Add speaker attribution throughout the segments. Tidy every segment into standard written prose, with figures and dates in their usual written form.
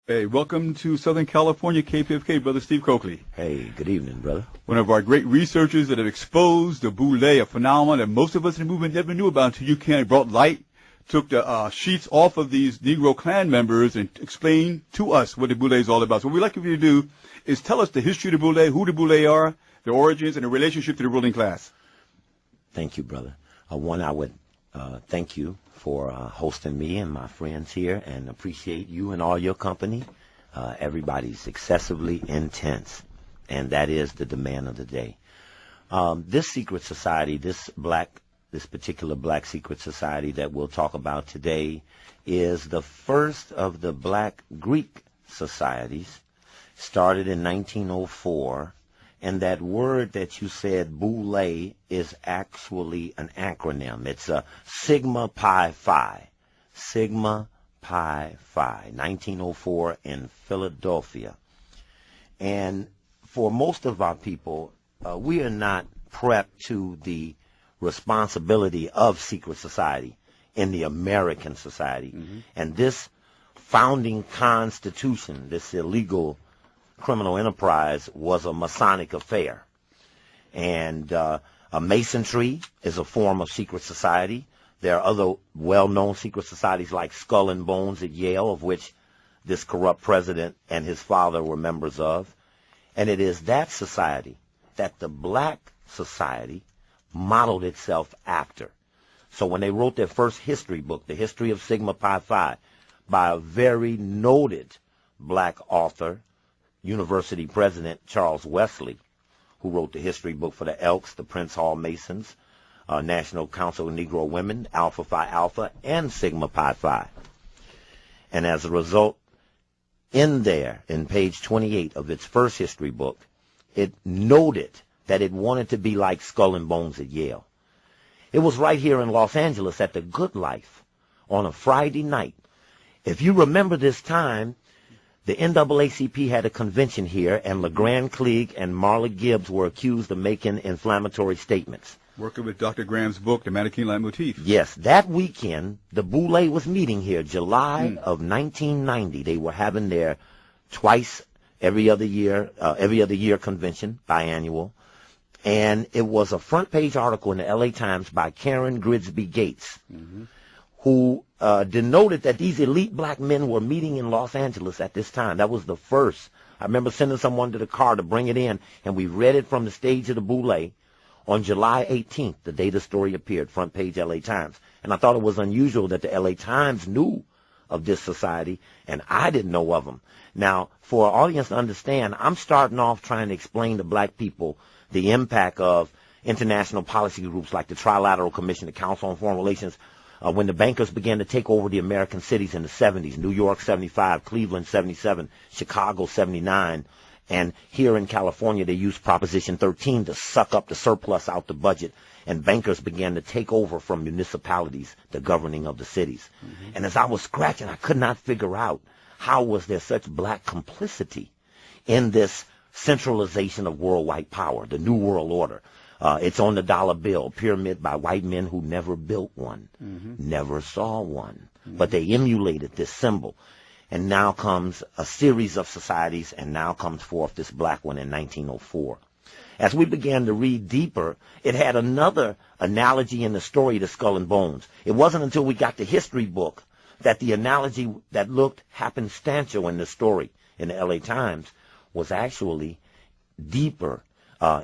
Speaker 1: Hey, welcome to Southern California, KPFK, Brother Steve Coakley.
Speaker 2: Hey, good evening, brother.
Speaker 1: One of our great researchers that have exposed the boule, a phenomenon that most of us in the movement never knew about until you came and brought light, took the sheets off of these Negro Klan members and explained to us what the boule is all about. So what we'd like you to do is tell us the history of the boule, who the boule are, their origins, and the relationship to the ruling class.
Speaker 2: Thank you, brother. I would thank you for hosting me and my friends here, and appreciate you and all your company. Everybody's excessively intense, and that is the demand of the day. This secret society, this particular black secret society that we'll talk about today, is the first of the black Greek societies, started in 1904. And that word that you said, boule, is actually an acronym. It's a Sigma Pi Phi. Sigma Pi Phi, 1904 in Philadelphia. And for most of our people, we are not prepped to the responsibility of secret society in the American society. Mm-hmm. And this founding constitution, this illegal criminal enterprise, was a Masonic affair. And a Masonry is a form of secret society. There are other well-known secret societies like Skull and Bones at Yale, of which this corrupt president and his father were members of. And it is that society that the black society modeled itself after. So when they wrote their first history book, The History of Sigma Pi Phi, by a very noted black author, University president Charles Wesley, who wrote the history book for the Elks, the Prince Hall Masons, National Council of Negro Women, Alpha Phi Alpha, and Sigma Pi Phi. And as a result, in page 28 of its first history book, it noted that it wanted to be like Skull and Bones at Yale. It was right here in Los Angeles at the Good Life on a Friday night. If you remember this time, the NAACP had a convention here, and LeGrand Klieg and Marla Gibbs were accused of making inflammatory statements.
Speaker 1: Working with Dr. Graham's book, The Mannequin Leitmotif.
Speaker 2: Yes, that weekend, the boule was meeting here, July of 1990. They were having their twice every other year convention, biannual. And it was a front page article in the LA Times by Karen Grigsby Gates, who denoted that these elite black men were meeting in Los Angeles at this time. That was the first. I remember sending someone to the car to bring it in, and we read it from the stage of the boule on July 18th, the day the story appeared, front page LA Times. And I thought it was unusual that the LA Times knew of this society, and I didn't know of them. Now, for our audience to understand, I'm starting off trying to explain to black people the impact of international policy groups like the Trilateral Commission, the Council on Foreign Relations, when the bankers began to take over the American cities in the 70s, New York 75, Cleveland 77, Chicago 79, and here in California they used Proposition 13 to suck up the surplus out the budget, and bankers began to take over from municipalities the governing of the cities. And as I was scratching, I could not figure out how was there such black complicity in this centralization of worldwide power, the New World Order. It's on the dollar bill, pyramid by white men who never built one, never saw one, but they emulated this symbol. And now comes a series of societies, and now comes forth this black one in 1904. As we began to read deeper, it had another analogy in the story to Skull and Bones. It wasn't until we got the history book that the analogy that looked happenstantial in the story in the LA Times was actually deeper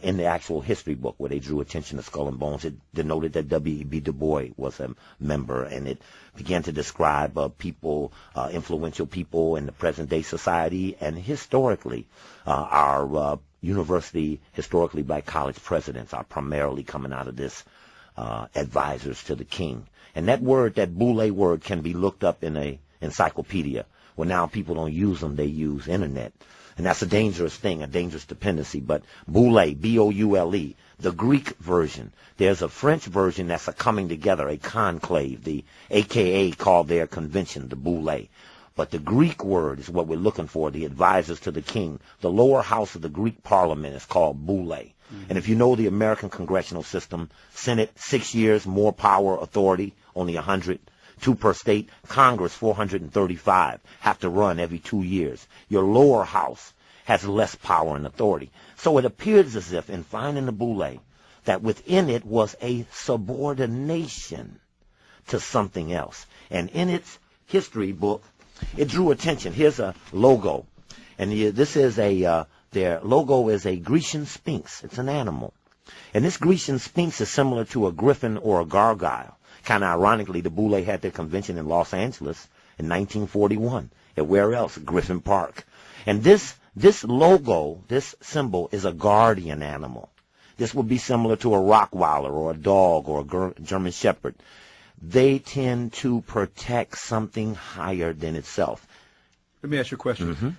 Speaker 2: in the actual history book, where they drew attention to Skull and Bones. It denoted that W.E.B. Du Bois was a member, and it began to describe people, influential people in the present-day society, and historically, our university, historically black college presidents are primarily coming out of this, advisors to the king. And that word, that boule word, can be looked up in a encyclopedia. Well, now people don't use them, they use internet. And that's a dangerous thing, a dangerous dependency. But boule, B-O-U-L-E, the Greek version. There's a French version that's a coming together, a conclave, the AKA called their convention, the boule. But the Greek word is what we're looking for, the advisors to the king. The lower house of the Greek parliament is called boule. And if you know the American congressional system, Senate, 6 years, more power, authority, only 100 2 per state. Congress, 435, have to run every 2 years. Your lower house has less power and authority. So it appears as if, in finding the Boule, that within it was a subordination to something else. And in its history book, it drew attention. Here's a logo. And this is their logo is a Grecian sphinx. It's an animal. And this Grecian sphinx is similar to a griffin or a gargoyle. Kind of ironically, the Boule had their convention in Los Angeles in 1941. At where else? Griffin Park. And this logo, this symbol, is a guardian animal. This would be similar to a Rottweiler or a dog or a German Shepherd. They tend to protect something higher than itself.
Speaker 1: Let me ask you a question.
Speaker 2: Mm-hmm.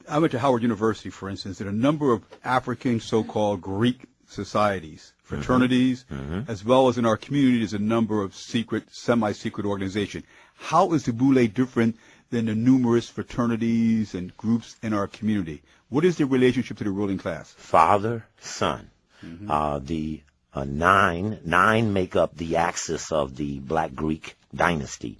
Speaker 1: I went to Howard University, for instance, and a number of African so-called Greek societies, fraternities, as well as in our community, there's a number of secret, semi-secret organizations. How is the Boule different than the numerous fraternities and groups in our community? What is the relationship to the ruling class?
Speaker 2: Father, son. The nine make up the axis of the Black Greek dynasty.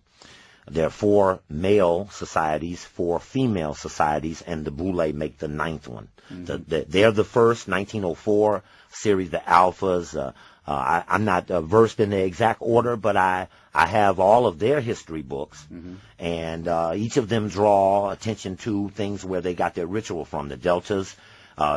Speaker 2: There are 4 male societies, 4 female societies, and the Boule make the 9th one. They're the first, 1904 series, the Alphas. I'm not versed in the exact order, but I have all of their history books, and each of them draw attention to things where they got their ritual from. The Deltas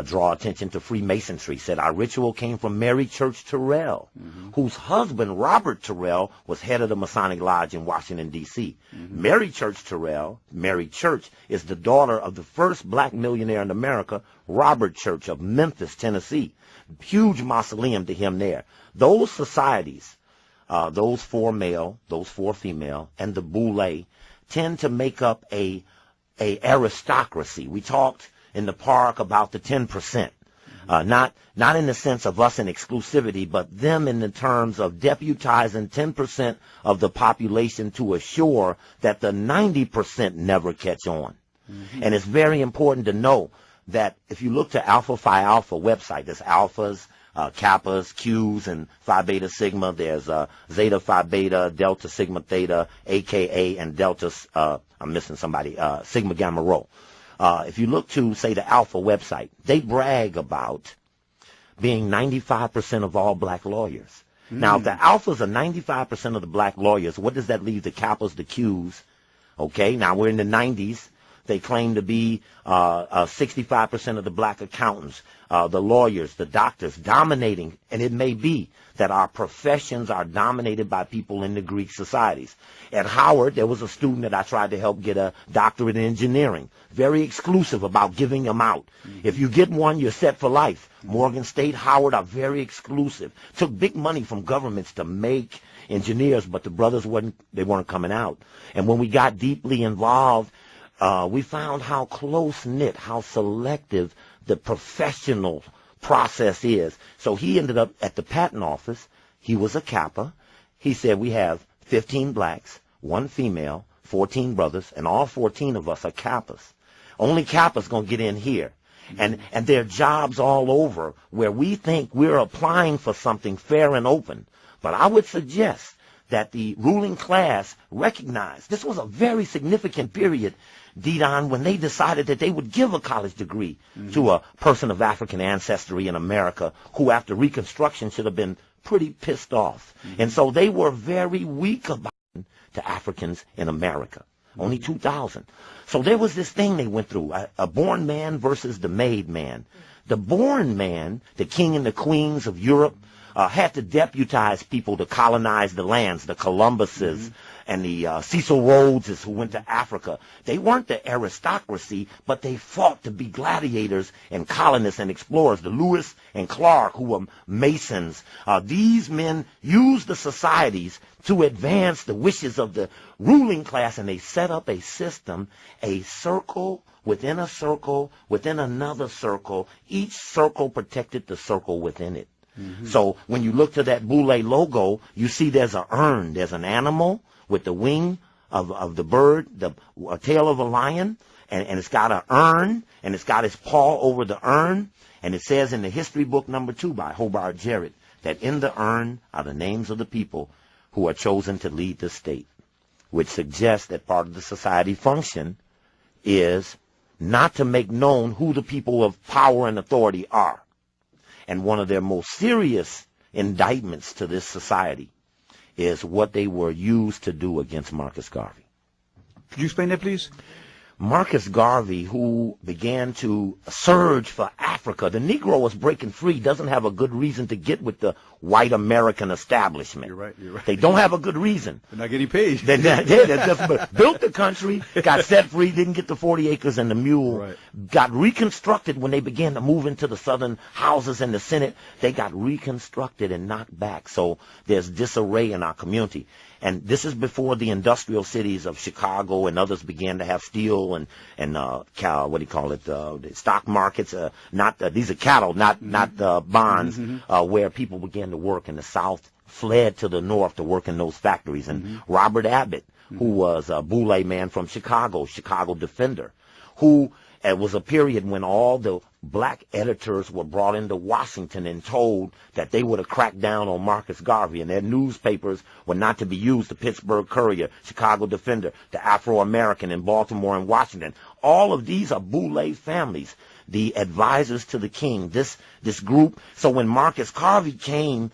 Speaker 2: draw attention to Freemasonry, said our ritual came from Mary Church Terrell, whose husband, Robert Terrell, was head of the Masonic Lodge in Washington, D.C. Mary Church Terrell, Mary Church, is the daughter of the first black millionaire in America, Robert Church of Memphis, Tennessee. Huge mausoleum to him there. Those societies, those 4 male, those 4 female, and the Boule tend to make up a aristocracy. We talked in the park about the 10%, not in the sense of us in exclusivity, but them in the terms of deputizing 10% of the population to assure that the 90% never catch on. And it's very important to know that if you look to Alpha Phi Alpha website, there's alphas, kappas, Qs, and Phi Beta Sigma. There's Zeta Phi Beta, Delta Sigma Theta, AKA, and Delta, I'm missing somebody, Sigma Gamma Rho. If you look to, say, the Alpha website, they brag about being 95% of all black lawyers. Now, if the Alphas are 95% of the black lawyers, what does that leave the Kappas, the Qs? Okay, now we're in the 90s. They claim to be 65% of the black accountants, the lawyers, the doctors, dominating. And it may be that our professions are dominated by people in the Greek societies. At Howard, there was a student that I tried to help get a doctorate in engineering. Very exclusive about giving them out. If you get one, you're set for life. Morgan State, Howard are very exclusive. Took big money from governments to make engineers, but the brothers weren't coming out. And when we got deeply involved, we found how close-knit, how selective the professional process is. So he ended up at the patent office. He was a Kappa. He said, we have 15 blacks, 1 female, 14 brothers, and all 14 of us are Kappas. Only Kappas going to get in here. And there are jobs all over where we think we're applying for something fair and open. But I would suggest that the ruling class recognized this was a very significant period, Dedon, when they decided that they would give a college degree to a person of African ancestry in America who, after Reconstruction, should have been pretty pissed off. And so they were very weak about it to Africans in America. Only 2,000. So there was this thing they went through, a born man versus the made man. The born man, the king and the queens of Europe, had to deputize people to colonize the lands, the Columbuses and the Cecil Rhodeses who went to Africa. They weren't the aristocracy, but they fought to be gladiators and colonists and explorers. The Lewis and Clark, who were Masons, these men used the societies to advance the wishes of the ruling class, and they set up a system, a circle within a circle, within another circle. Each circle protected the circle within it. So when you look to that Boule logo, you see there's an urn. There's an animal with the wing of the bird, the tail of a lion, and it's got an urn, and it's got its paw over the urn, and it says in the history book number 2 by Hobart Jarrett that in the urn are the names of the people who are chosen to lead the state. which suggests that part of the society function is not to make known who the people of power and authority are. And one of their most serious indictments to this society is what they were used to do against Marcus Garvey.
Speaker 1: Could you explain that, please?
Speaker 2: Marcus Garvey, who began to surge for Africa, the Negro was breaking free, doesn't have a good reason to get with the white American establishment.
Speaker 1: You're right.
Speaker 2: They don't have a good reason.
Speaker 1: They're not getting paid.
Speaker 2: They just built the country, got set free, didn't get the 40 acres and the mule,
Speaker 1: Right.
Speaker 2: got reconstructed when they began to move into the southern houses and the Senate. They got reconstructed and knocked back. So there's disarray in our community. And this is before the industrial cities of Chicago and others began to have steel and the stock markets. These are cattle, not bonds, where people began to work, and the South fled to the North to work in those factories. And Robert Abbott, who was a Boule man from Chicago defender, who it was a period when all the black editors were brought into Washington and told that they would have cracked down on Marcus Garvey, and their newspapers were not to be used. The Pittsburgh Courier, Chicago Defender, the Afro-American in Baltimore and Washington. All of these are Boule families, the advisors to the king, this group. So when Marcus Garvey came,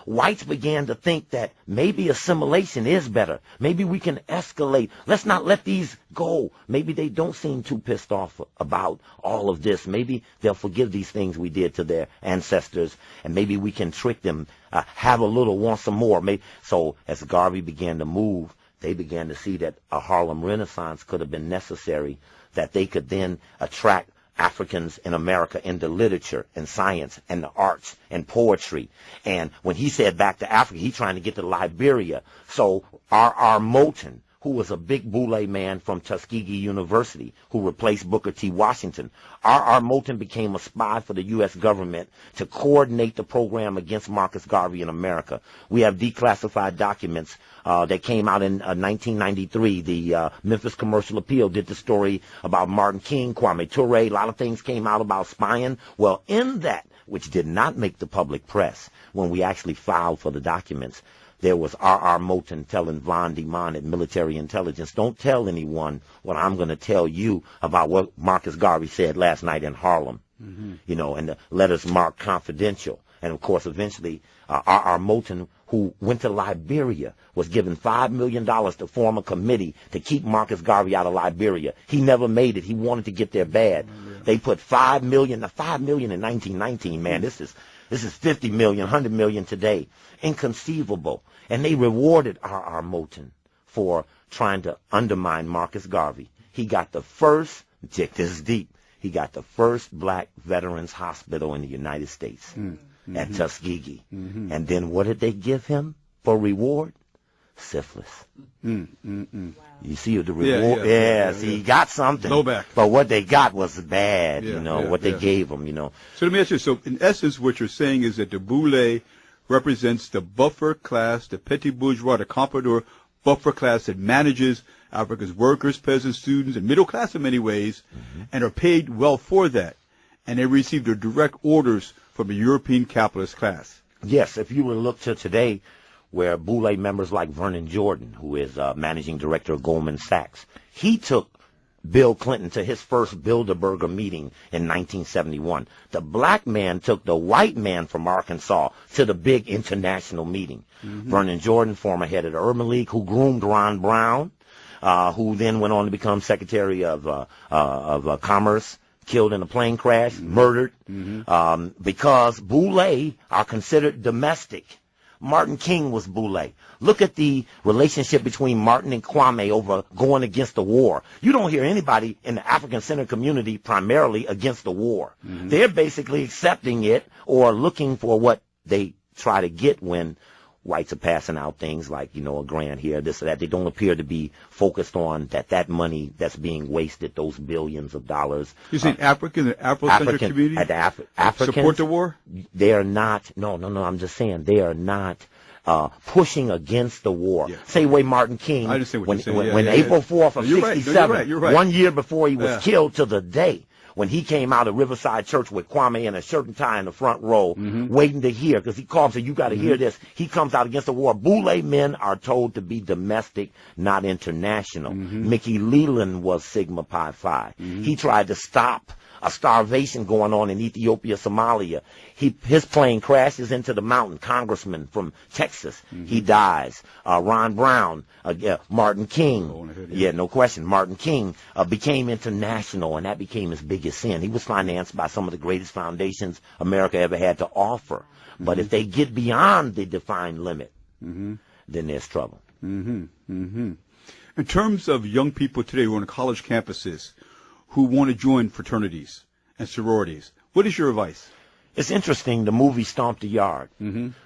Speaker 2: whites began to think that maybe assimilation is better. Maybe we can escalate. Let's not let these go. Maybe they don't seem too pissed off about all of this. Maybe they'll forgive these things we did to their ancestors, and maybe we can trick them, have a little, want some more. So as Garvey began to move, they began to see that a Harlem Renaissance could have been necessary, that they could then attract Africans in America into literature and science and the arts and poetry. And when he said back to Africa, he's trying to get to Liberia. So R.R. Moulton, who was a big Boule man from Tuskegee University, who replaced Booker T. Washington, R.R. Moulton became a spy for the U.S. government to coordinate the program against Marcus Garvey in America. We have declassified documents that came out in 1993. The Memphis Commercial Appeal did the story about Martin King, Kwame Ture. A lot of things came out about spying. Well, in that, which did not make the public press, when we actually filed for the documents, there was R.R. Moulton telling Von Demon at Military Intelligence, don't tell anyone what I'm going to tell you about what Marcus Garvey said last night in Harlem. And the letters marked confidential. And, of course, eventually R.R. Moulton, who went to Liberia, was given $5 million to form a committee to keep Marcus Garvey out of Liberia. He never made it. He wanted to get there bad. They put $5 million. Now, $5 million in 1919, man, this is 50 million, 100 million today. Inconceivable. And they rewarded R.R. Moulton for trying to undermine Marcus Garvey. He got the first, check this deep, he got the first black veterans hospital in the United States at Tuskegee. And then what did they give him for reward? Syphilis. You see the reward? See, he got something.
Speaker 1: No back.
Speaker 2: But what they got was bad, what they gave him,
Speaker 1: So let me ask you, so in essence what you're saying is that the Boule represents the buffer class, the petit bourgeois, the comprador buffer class that manages Africa's workers, peasants, students, and middle class in many ways, and are paid well for that. And they receive their direct orders from the European capitalist class.
Speaker 2: Yes, if you were to look to today, where Boule members like Vernon Jordan, who is managing director of Goldman Sachs, he took Bill Clinton to his first Bilderberger meeting in 1971. The black man took the white man from Arkansas to the big international meeting. Vernon Jordan, former head of the Urban League, who groomed Ron Brown, who then went on to become Secretary of Commerce, killed in a plane crash, murdered, because Boule are considered domestic. Martin King was Boule. Look at the relationship between Martin and Kwame over going against the war. You don't hear anybody in the African-centered community primarily against the war. They're basically accepting it or looking for what they try to get when whites are passing out things like, a grant here, this or that. They don't appear to be focused on that money that's being wasted, those billions of dollars.
Speaker 1: You saying African and Afrocentric community
Speaker 2: Africans
Speaker 1: support the war?
Speaker 2: They are not. No. I'm just saying they are not pushing against the war. Same way Martin King,
Speaker 1: I understand what you're saying.
Speaker 2: when April 4th of
Speaker 1: you're
Speaker 2: 67,
Speaker 1: right.
Speaker 2: 1 year before he was killed to the day, when he came out of Riverside Church with Kwame in a shirt and tie in the front row, waiting to hear, because he called and said, you got to hear this. He comes out against the war. Boule men are told to be domestic, not international. Mickey Leland was Sigma Pi Phi. He tried to stop a starvation going on in Ethiopia, Somalia. His plane crashes into the mountain. Congressman from Texas, he dies. Ron Brown, Martin King, no question. Martin King became international, and that became his biggest sin. He was financed by some of the greatest foundations America ever had to offer. But if they get beyond the defined limit, then there's trouble.
Speaker 1: In terms of young people today who are on college campuses who want to join fraternities and sororities, what is your advice?
Speaker 2: It's interesting, the movie Stomp the Yard.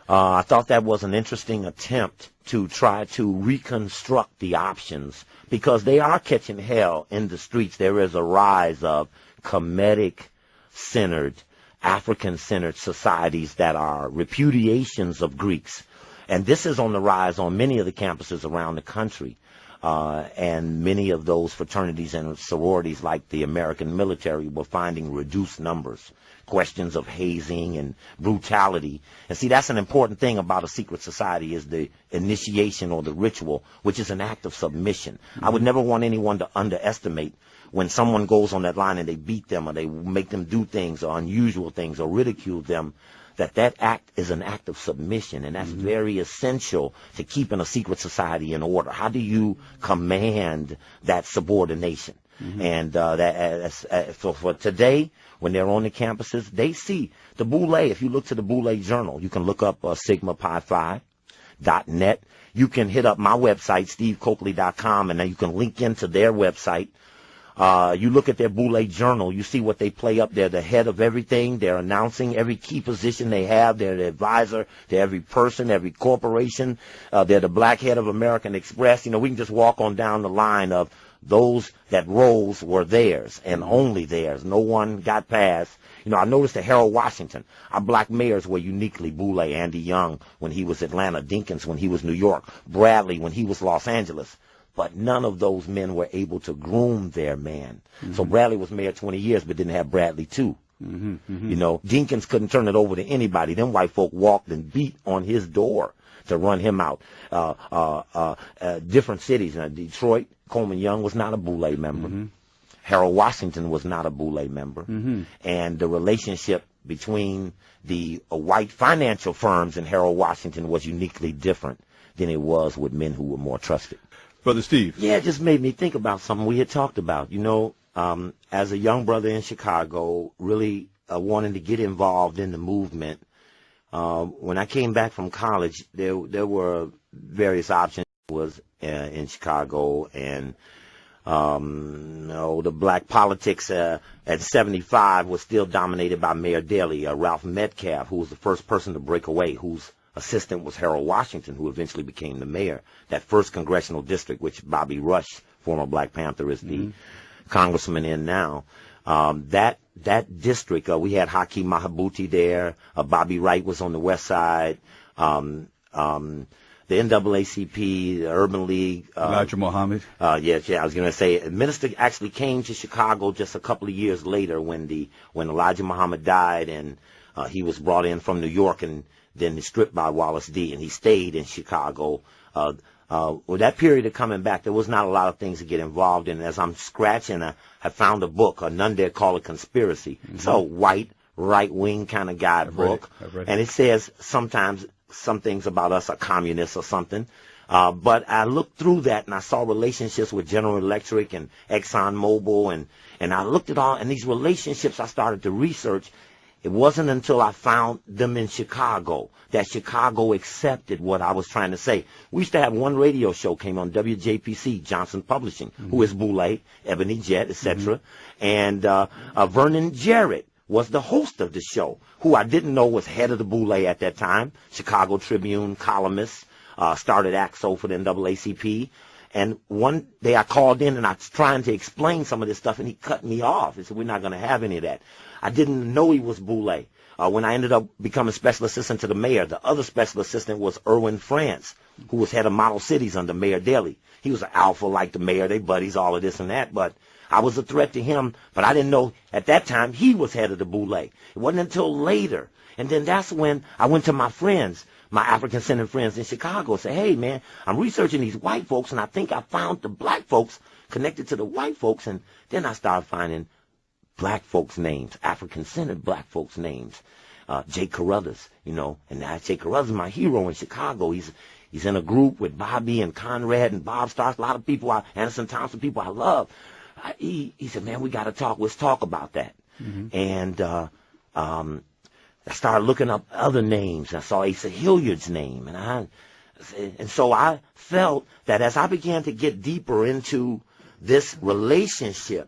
Speaker 2: I thought that was an interesting attempt to try to reconstruct the options, because they are catching hell in the streets. There is a rise of Kemetic-centered, African-centered societies that are repudiations of Greeks. And this is on the rise on many of the campuses around the country. And many of those fraternities and sororities, like the American military, were finding reduced numbers. Questions of hazing and brutality. And see, that's an important thing about a secret society, is the initiation or the ritual, which is an act of submission. I would never want anyone to underestimate when someone goes on that line and they beat them or they make them do things or unusual things or ridicule them, that act is an act of submission, and that's very essential to keeping a secret society in order. How do you command that subordination? And so for today, when they're on the campuses, they see the Boule. If you look to the Boule Journal, you can look up sigmapi5.net. You can hit up my website, stevecoakley.com, and then you can link into their website. You look at their Boule Journal, you see what they play up there, the head of everything. They're announcing every key position they have. They're the advisor to every person, every corporation. They're the black head of American Express. You know, we can just walk on down the line of those that roles were theirs and only theirs. No one got past. You know, I noticed that Harold Washington, our black mayors were uniquely Boule. Andy Young when he was Atlanta, Dinkins when he was New York, Bradley when he was Los Angeles. But none of those men were able to groom their man. So Bradley was mayor 20 years, but didn't have Bradley too. You know, Dinkins couldn't turn it over to anybody. Them white folk walked and beat on his door to run him out. Different cities. Detroit, Coleman Young was not a Boule member. Harold Washington was not a Boule member. And the relationship between the white financial firms and Harold Washington was uniquely different than it was with men who were more trusted.
Speaker 1: Brother Steve.
Speaker 2: Yeah, it just made me think about something we had talked about. You know, as a young brother in Chicago, really wanting to get involved in the movement, when I came back from college, there were various options. Was in Chicago, and the black politics at 75 was still dominated by Mayor Daley, Ralph Metcalf, who was the first person to break away, whose assistant was Harold Washington, who eventually became the mayor. That first congressional district, which Bobby Rush, former Black Panther, is the congressman in now. That district, we had Hakeem Mahabuti there. Bobby Wright was on the west side. The NAACP, the Urban League.
Speaker 1: Elijah Muhammad.
Speaker 2: Yes, I was going to say, the minister actually came to Chicago just a couple of years later when Elijah Muhammad died, and he was brought in from New York and then stripped by Wallace D. And he stayed in Chicago. With that period of coming back, there was not a lot of things to get involved in. As I'm scratching, I found a book, None Dare Call It Conspiracy. It's a white, right-wing kind of guidebook. And it says sometimes some things about us are communists or something. But I looked through that and I saw relationships with General Electric and Exxon Mobil, and I looked at all, and these relationships I started to research. It wasn't until I found them in Chicago that Chicago accepted what I was trying to say. We used to have one radio show came on WJPC, Johnson Publishing, who is Boule, Ebony Jet, etc. And Vernon Jarrett was the host of the show, who I didn't know was head of the Boule at that time, Chicago Tribune columnist, started AXO for the NAACP. And one day I called in and I was trying to explain some of this stuff, and he cut me off. He said, we're not going to have any of that. I didn't know he was Boule. When I ended up becoming special assistant to the mayor, the other special assistant was Erwin France, who was head of Model Cities under Mayor Daley. He was an alpha like the mayor, they buddies, all of this and that. But I was a threat to him, but I didn't know at that time he was head of the Boule. It wasn't until later. And then that's when I went to my friends, my African-centered friends in Chicago, and said, hey, man, I'm researching these white folks, and I think I found the black folks connected to the white folks. And then I started finding black folks' names, African-centered black folks' names. Jay Carruthers, you know, and now Jay Carruthers is my hero in Chicago. He's in a group with Bobby and Conrad and Bob Starks, a lot of people, Anderson Thompson, people I love. He said, man, we got to talk. Let's talk about that. And I started looking up other names. I saw Asa Hilliard's name, and so I felt that as I began to get deeper into this relationship,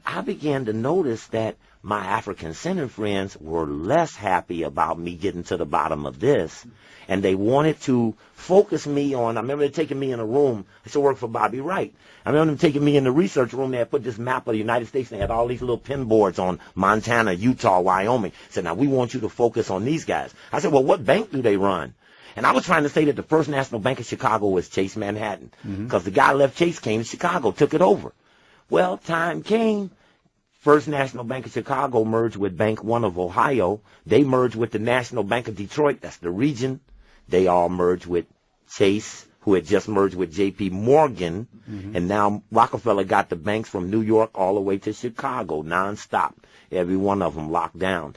Speaker 2: I began to notice that my African-centered friends were less happy about me getting to the bottom of this, and they wanted to focus me on, I remember they taking me in a room. I used to work for Bobby Wright. I remember them taking me in the research room. They had put this map of the United States, and they had all these little pin boards on Montana, Utah, Wyoming. Said, now we want you to focus on these guys. I said, well, what bank do they run? And I was trying to say that the First National Bank of Chicago was Chase Manhattan, because the guy left Chase, came to Chicago, took it over. Well, time came. First National Bank of Chicago merged with Bank One of Ohio. They merged with the National Bank of Detroit. That's the region. They all merged with Chase, who had just merged with J.P. Morgan. And now Rockefeller got the banks from New York all the way to Chicago, nonstop. Every one of them locked down.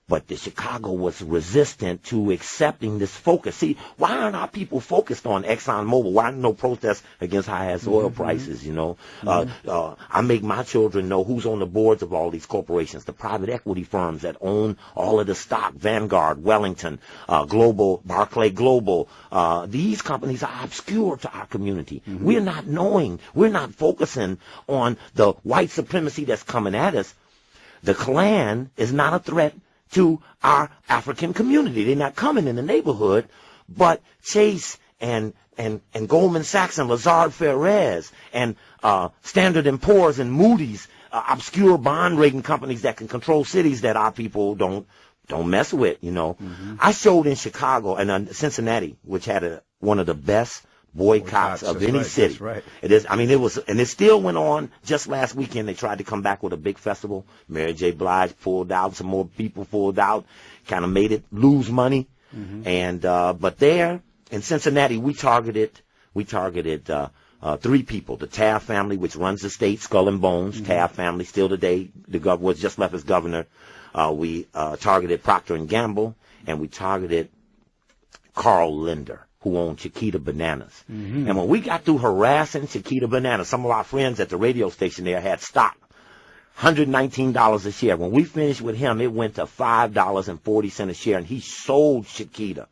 Speaker 2: But the Chicago was resistant to accepting this focus. See, why aren't our people focused on ExxonMobil? Why aren't no protests against high-ass oil prices, you know? I make my children know who's on the boards of all these corporations, the private equity firms that own all of the stock, Vanguard, Wellington, Global, Barclay Global. These companies are obscure to our community. We're not knowing. We're not focusing on the white supremacy that's coming at us. The Klan is not a threat to our African community. They're not coming in the neighborhood, but Chase and Goldman Sachs and Lazard Perez and Standard & Poor's and Moody's, obscure bond rating companies that can control cities that our people don't mess with, you know. I showed in Chicago and Cincinnati, which had one of the best boycotts of any city. It is. I mean, it was, and it still went on. Just last weekend, they tried to come back with a big festival. Mary J. Blige pulled out. Some more people pulled out. Kind of made it lose money. And but there in Cincinnati, we targeted 3 people: the Taft family, which runs the state, Skull and Bones. Taft family still today. The governor was just left as governor. We targeted Procter and Gamble, and we targeted Carl Linder, who owned Chiquita Bananas. And when we got through harassing Chiquita Bananas, some of our friends at the radio station there had stock, $119 a share. When we finished with him, it went to $5.40 a share, and he sold Chiquita.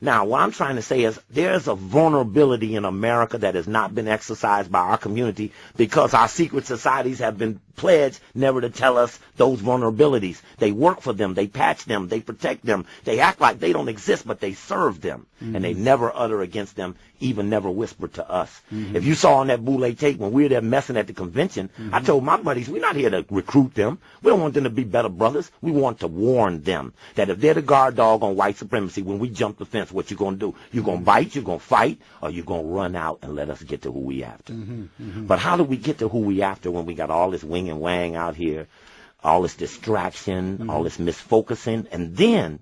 Speaker 2: Now, what I'm trying to say is there's a vulnerability in America that has not been exercised by our community because our secret societies have been pledged never to tell us those vulnerabilities. They work for them. They patch them. They protect them. They act like they don't exist, but they serve them. And they never utter against them, even never whisper to us. If you saw on that Boule tape when we were there messing at the convention, I told my buddies, we're not here to recruit them. We don't want them to be better brothers. We want to warn them that if they're the guard dog on white supremacy, when we jump the fence, what you going to do? You going to bite, you going to fight, or you going to run out and let us get to who we after? But how do we get to who we after when we got all this wing and wang out here, all this distraction, all this misfocusing, and then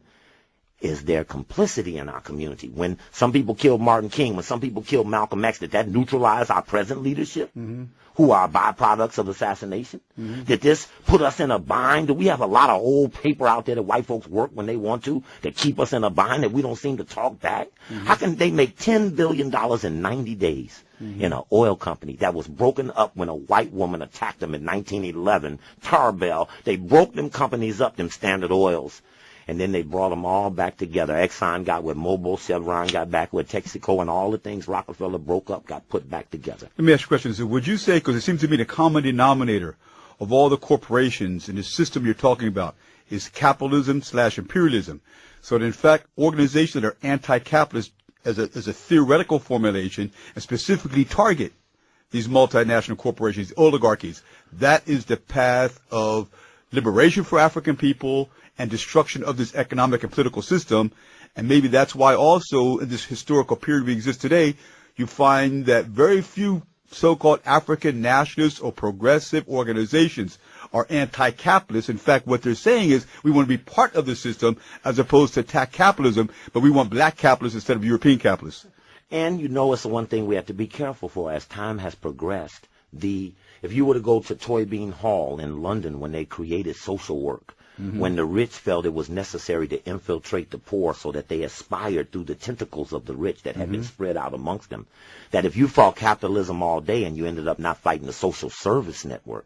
Speaker 2: is there complicity in our community? When some people killed Martin King, when some people killed Malcolm X, did that neutralize our present leadership, who are byproducts of assassination? Did this put us in a bind? Do we have a lot of old paper out there that white folks work when they want to keep us in a bind that we don't seem to talk back? How can they make $10 billion in 90 days in an oil company that was broken up when a white woman attacked them in 1911, Tarbell? They broke them companies up, them Standard Oils. And then they brought them all back together. Exxon got with Mobil, Chevron got back with Texaco, and all the things Rockefeller broke up got put back together.
Speaker 1: Let me ask you a question. So would you say, because it seems to me the common denominator of all the corporations in the system you're talking about is capitalism/imperialism. So that in fact, organizations that are anti-capitalist as a theoretical formulation and specifically target these multinational corporations, oligarchies, that is the path of liberation for African people and destruction of this economic and political system. And maybe that's why also in this historical period we exist today, you find that very few so-called African nationalist or progressive organizations are anti-capitalist. In fact, what they're saying is we want to be part of the system as opposed to attack capitalism, but we want black capitalists instead of European capitalists.
Speaker 2: And you know, it's the one thing we have to be careful for as time has progressed. If you were to go to Toynbee Hall in London when they created social work, when the rich felt it was necessary to infiltrate the poor so that they aspired through the tentacles of the rich that had been spread out amongst them, that if you fought capitalism all day and you ended up not fighting the social service network,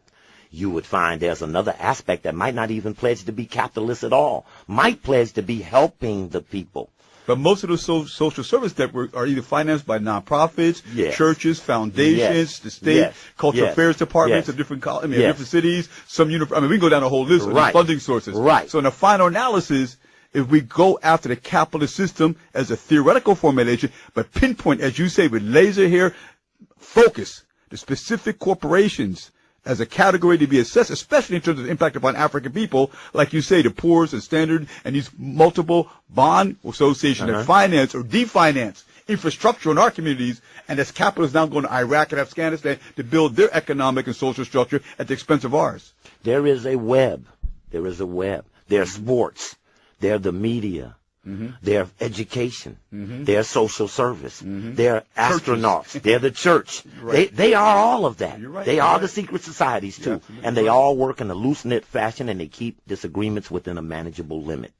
Speaker 2: you would find there's another aspect that might not even pledge to be capitalist at all, might pledge to be helping the people.
Speaker 1: But most of those social service networks are either financed by nonprofits, churches, foundations, the state, cultural affairs departments of different different cities, we can go down a whole list of these funding sources. So in the final analysis, if we go after the capitalist system as a theoretical formulation, but pinpoint, as you say, with laser hair, focus the specific corporations as a category to be assessed, especially in terms of the impact upon African people, like you say, the Poor's, the Standard, and these multiple bond associations that finance or definance infrastructure in our communities, and as capitalists now going to Iraq and Afghanistan to build their economic and social structure at the expense of ours.
Speaker 2: There is a web. There is a web. There's sports. They're the media. They're education. They're social service. They're astronauts. They're the church. They are all of that. They are the secret societies too. And they all work in a loose-knit fashion, and they keep disagreements within a manageable limit.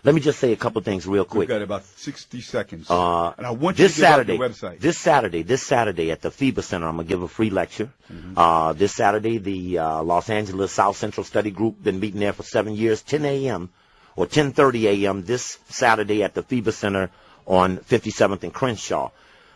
Speaker 2: Let me just say a couple things real quick.
Speaker 1: We've got about 60 seconds. And I want you
Speaker 2: this
Speaker 1: to give
Speaker 2: Saturday,
Speaker 1: out your website.
Speaker 2: This Saturday at the FIBA Center, I'm going to give a free lecture. This Saturday, the Los Angeles South Central Study Group, been meeting there for 7 years, 10 a.m. or 10:30 a.m. this Saturday at the FIBA Center on 57th and Crenshaw.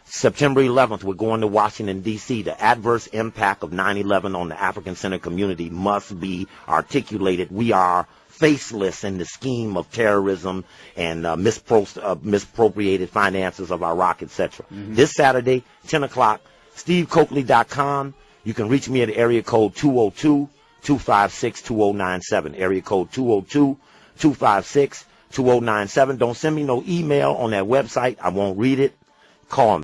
Speaker 2: September 11th, we're going to Washington, D.C. The adverse impact of 9/11 on the African Center community must be articulated. We are faceless in the scheme of terrorism and misappropriated finances of Iraq, etc. This Saturday, 10 o'clock, stevecoakley.com. You can reach me at area code 202-256-2097, area code 202-256-2097. Don't send me no email on that website. I won't read it. Call me.